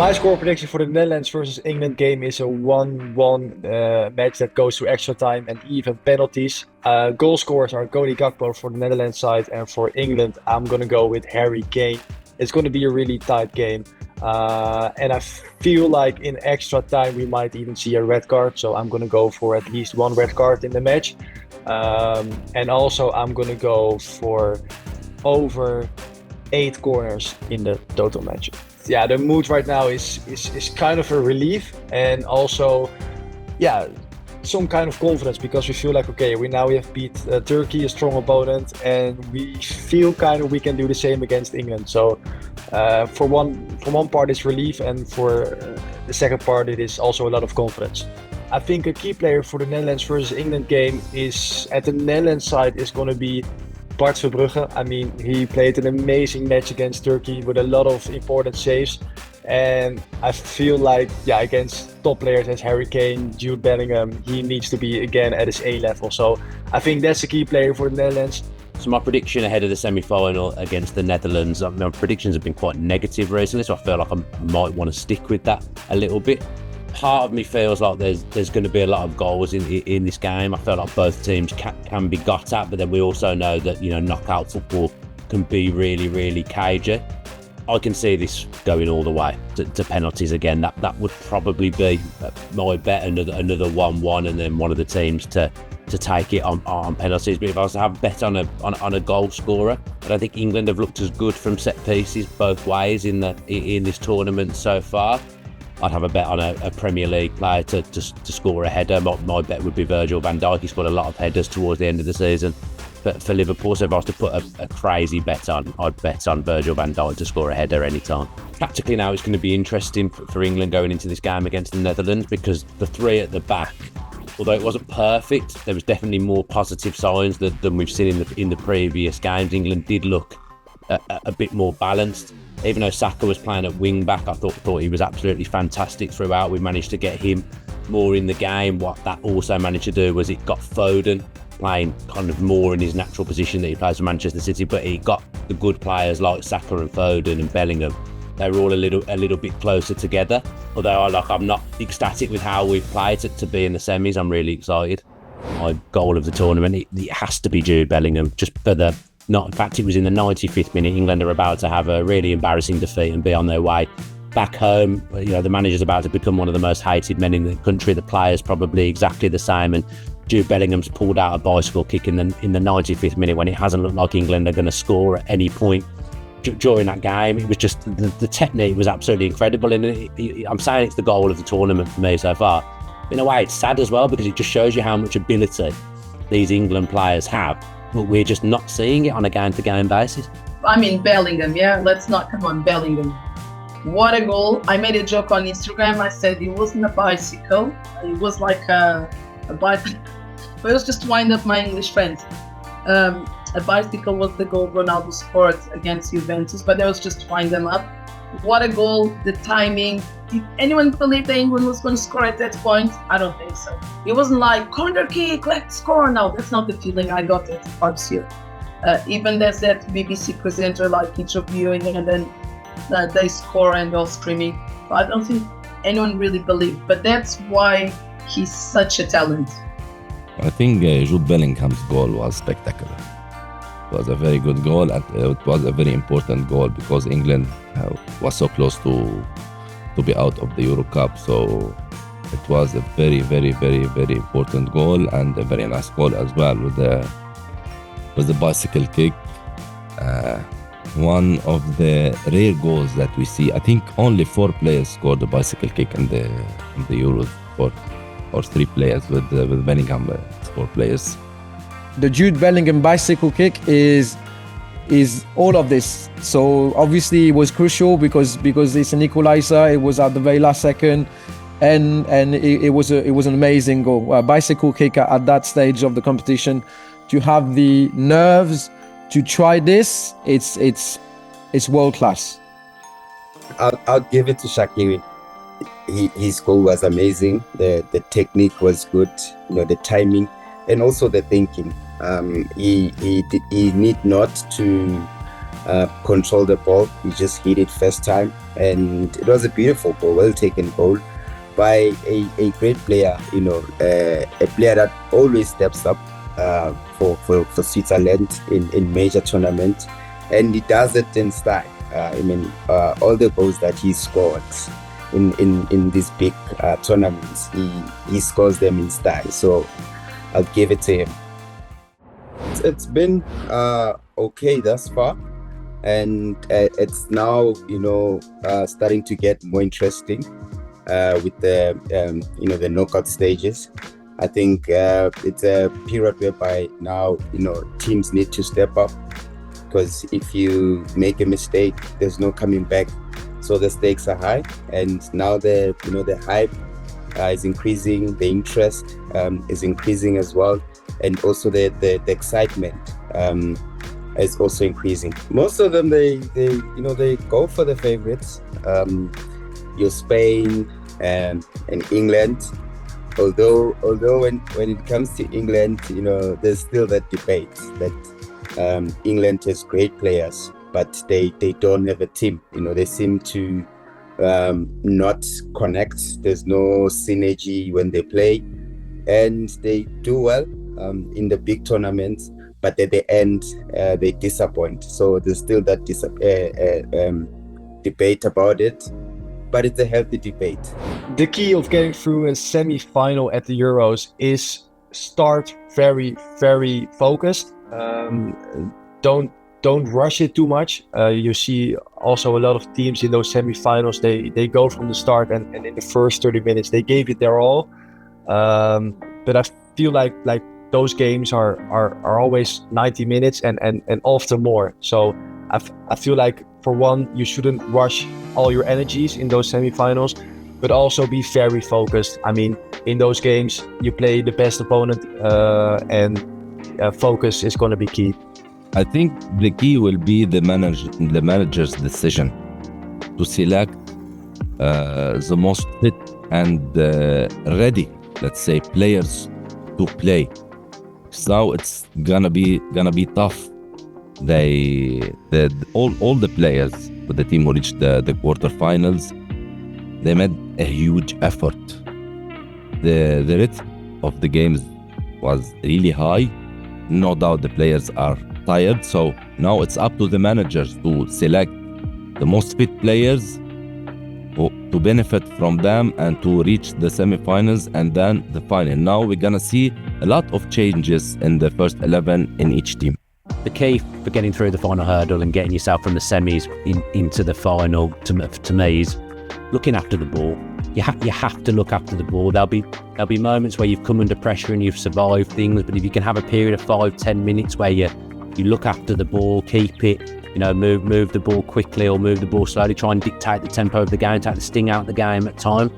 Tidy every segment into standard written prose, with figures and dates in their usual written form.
My score prediction for the Netherlands versus England game is a 1-1 match that goes to extra time and even penalties. Goal scorers are Cody Gakpo for the Netherlands side, and for England, I'm going to go with Harry Kane. It's going to be a really tight game. And I feel like in extra time, we might even see a red card. So I'm going to go for at least one red card in the match. And also, I'm going to go for over 8 corners in the total match. Yeah, the mood right now is kind of a relief, and also, yeah, some kind of confidence, because we feel like, okay, we have beat Turkey, a strong opponent, and we feel kind of we can do the same against England. So for one part it's relief, and for the second part it is also a lot of confidence. I think a key player for the Netherlands versus England game is at the Netherlands side is going to be Bart Verbrugge. I mean, he played an amazing match against Turkey with a lot of important saves. And I feel like, against top players as Harry Kane, Jude Bellingham, he needs to be again at his A level. So I think that's a key player for the Netherlands. So my prediction ahead of the semi-final against the Netherlands, my predictions have been quite negative recently, so I feel like I might want to stick with that a little bit. Part of me feels like there's going to be a lot of goals in this game. I feel like both teams can be got at, but then we also know that, knockout football can be really, really cagey. I can see this going all the way to penalties again. That would probably be my bet, another 1-1, and then one of the teams to take it on penalties. But if I was to have a bet on a goal scorer, I don't think England have looked as good from set pieces both ways in this tournament so far. I'd have a bet on a Premier League player to score a header. My bet would be Virgil van Dijk. He scored a lot of headers towards the end of the season for Liverpool. So if I was to put a crazy bet on, I'd bet on Virgil van Dijk to score a header anytime. Tactically now, it's going to be interesting for England going into this game against the Netherlands, because the three at the back, although it wasn't perfect, there was definitely more positive signs than we've seen in the previous games. England did look a bit more balanced. Even though Saka was playing at wing back, I thought he was absolutely fantastic throughout. We managed to get him more in the game. What that also managed to do was it got Foden playing kind of more in his natural position that he plays for Manchester City, but he got the good players like Saka and Foden and Bellingham. They were all a little bit closer together. Although I'm not ecstatic with how we've played to be in the semis, I'm really excited. My goal of the tournament, it has to be Jude Bellingham, just for the... in fact, it was in the 95th minute. England are about to have a really embarrassing defeat and be on their way back home. The manager's about to become one of the most hated men in the country. The players probably exactly the same. And Jude Bellingham's pulled out a bicycle kick in the 95th minute when it hasn't looked like England are going to score at any point during that game. It was just the technique was absolutely incredible. And I'm saying it's the goal of the tournament for me so far. In a way, it's sad as well, because it just shows you how much ability these England players have, but we're just not seeing it on a game-to-game basis. I mean, Bellingham, let's not come on, Bellingham. What a goal. I made a joke on Instagram. I said it wasn't a bicycle. It was like a bicycle. But it was just to wind up my English friends. A bicycle was the goal Ronaldo scored against Juventus, but that was just to wind them up. What a goal, the timing. Did anyone believe that England was going to score at that point? I don't think so. It wasn't like, corner kick, let's score. No, that's not the feeling I got at Artsfield. Even there's that BBC presenter like interviewing, and then they score and all screaming. I don't think anyone really believed, but that's why he's such a talent. I think Jude Bellingham's goal was spectacular. It was a very good goal, and it was a very important goal because England was so close to be out of the Euro Cup. So it was a very, very, very, very important goal, and a very nice goal as well with the bicycle kick. One of the rare goals that we see. I think only 4 players scored the bicycle kick in the Euros, or 3 players with Bellingham, 4 players. The Jude Bellingham bicycle kick is all of this. So obviously it was crucial because it's an equalizer. It was at the very last second, and it was an amazing goal. A bicycle kick at that stage of the competition, to have the nerves to try this, it's world class. I'll give it to Shaqiri. His goal was amazing. The technique was good. The timing, and also the thinking. He need not to control the ball. He just hit it first time, and it was a beautiful goal, well taken goal by a great player, a player that always steps up for Switzerland in major tournaments, and he does it in style. All the goals that he scored in these big tournaments, he scores them in style. So I'll give it to him. It's been okay thus far, and it's now starting to get more interesting with the the knockout stages. I think it's a period whereby now teams need to step up, because if you make a mistake, there's no coming back. So the stakes are high, and now the hype is increasing, the interest is increasing as well, and also the excitement is also increasing. Most of them they go for the favorites. Your Spain and England. Although when it comes to England, there's still that debate that England has great players, but they don't have a team. They seem to not connect. There's no synergy when they play, and they do well in the big tournaments, but at the end they disappoint. So there's still that debate about it, but it's a healthy debate. The key of getting through a semi-final at the Euros is start very, very focused. Don't rush it too much. You see also a lot of teams in those semi-finals, they go from the start and in the first 30 minutes they gave it their all. But I feel like those games are always 90 minutes and often more. So I feel like, for one, you shouldn't rush all your energies in those semi-finals, but also be very focused. I mean, in those games, you play the best opponent, and focus is going to be key. I think the key will be the manager's decision to select the most fit and ready, let's say, players to play. So it's gonna be tough. All the players with the team who reached the quarterfinals, they made a huge effort. The rhythm of the games was really high. No doubt the players are tired, so now it's up to the managers to select the most fit players to benefit from them and to reach the semi-finals and then the final. Now we're gonna see a lot of changes in the first 11 in each team. The key for getting through the final hurdle and getting yourself from the semis into the final, to me, is looking after the ball. You have to look after the ball. There'll be moments where you've come under pressure and you've survived things, but if you can have a period of 5-10 minutes where you look after the ball, keep it, move the ball quickly or move the ball slowly, try and dictate the tempo of the game, take the sting out of the game at times.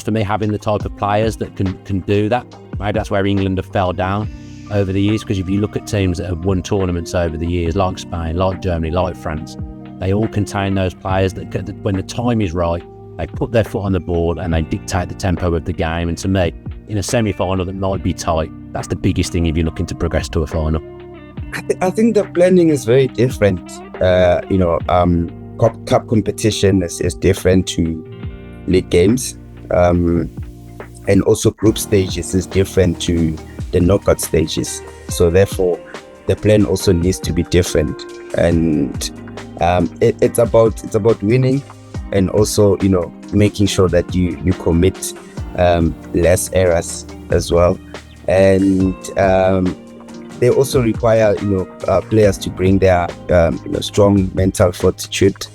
For me, having the type of players that can do that, maybe that's where England have fell down over the years, because if you look at teams that have won tournaments over the years, like Spain, like Germany, like France, they all contain those players that when the time is right, they put their foot on the ball and they dictate the tempo of the game. And to me, in a semi-final that might be tight, that's the biggest thing if you're looking to progress to a final. I think the planning is very different. Cup competition is different to league games, and also group stages is different to the knockout stages. So therefore, the plan also needs to be different, and it's about winning, and also making sure that you commit less errors as well, and they also require players to bring their strong mental fortitude,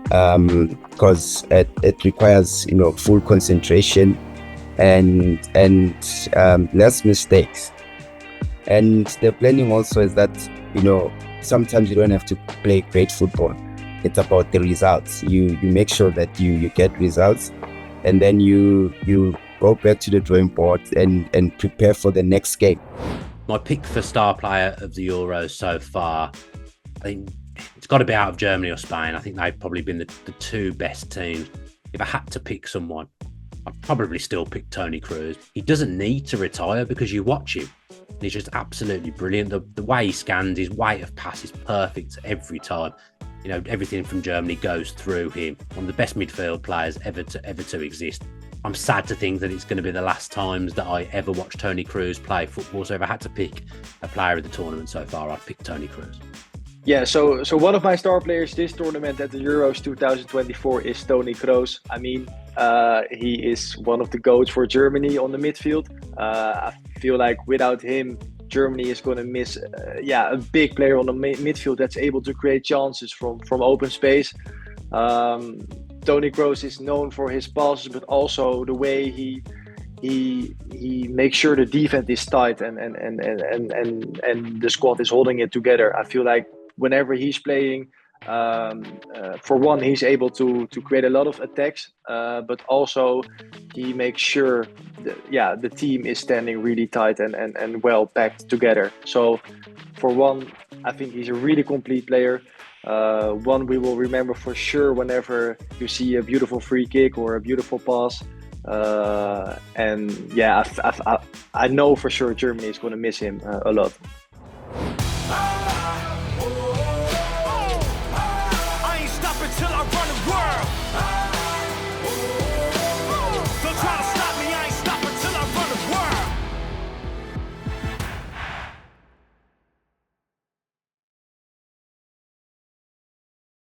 because it requires full concentration and less mistakes. And the planning also is that sometimes you don't have to play great football. It's about the results. You make sure that you get results, and then you go back to the drawing board and prepare for the next game. My pick for star player of the Euros so far, I think it's got to be out of Germany or Spain. I think they've probably been the two best teams. If I had to pick someone, I'd probably still pick Toni Kroos. He doesn't need to retire, because you watch him, he's just absolutely brilliant. The way he scans, his weight of pass is perfect every time. everything from Germany goes through him. One of the best midfield players ever to exist. I'm sad to think that it's going to be the last times that I ever watch Toni Kroos play football. So if I had to pick a player of the tournament so far, I'd pick Toni Kroos. Yeah, so one of my star players this tournament at the Euros 2024 is Toni Kroos. I mean, he is one of the GOATs for Germany on the midfield. I feel like without him, Germany is going to miss a big player on the midfield that's able to create chances from open space. Toni Kroos is known for his passes, but also the way he makes sure the defense is tight and the squad is holding it together. I feel like whenever he's playing, for one, he's able to create a lot of attacks, but also he makes sure the team is standing really tight and well packed together. So for one, I think he's a really complete player. One we will remember for sure whenever you see a beautiful free kick or a beautiful pass. I know for sure Germany is going to miss him a lot.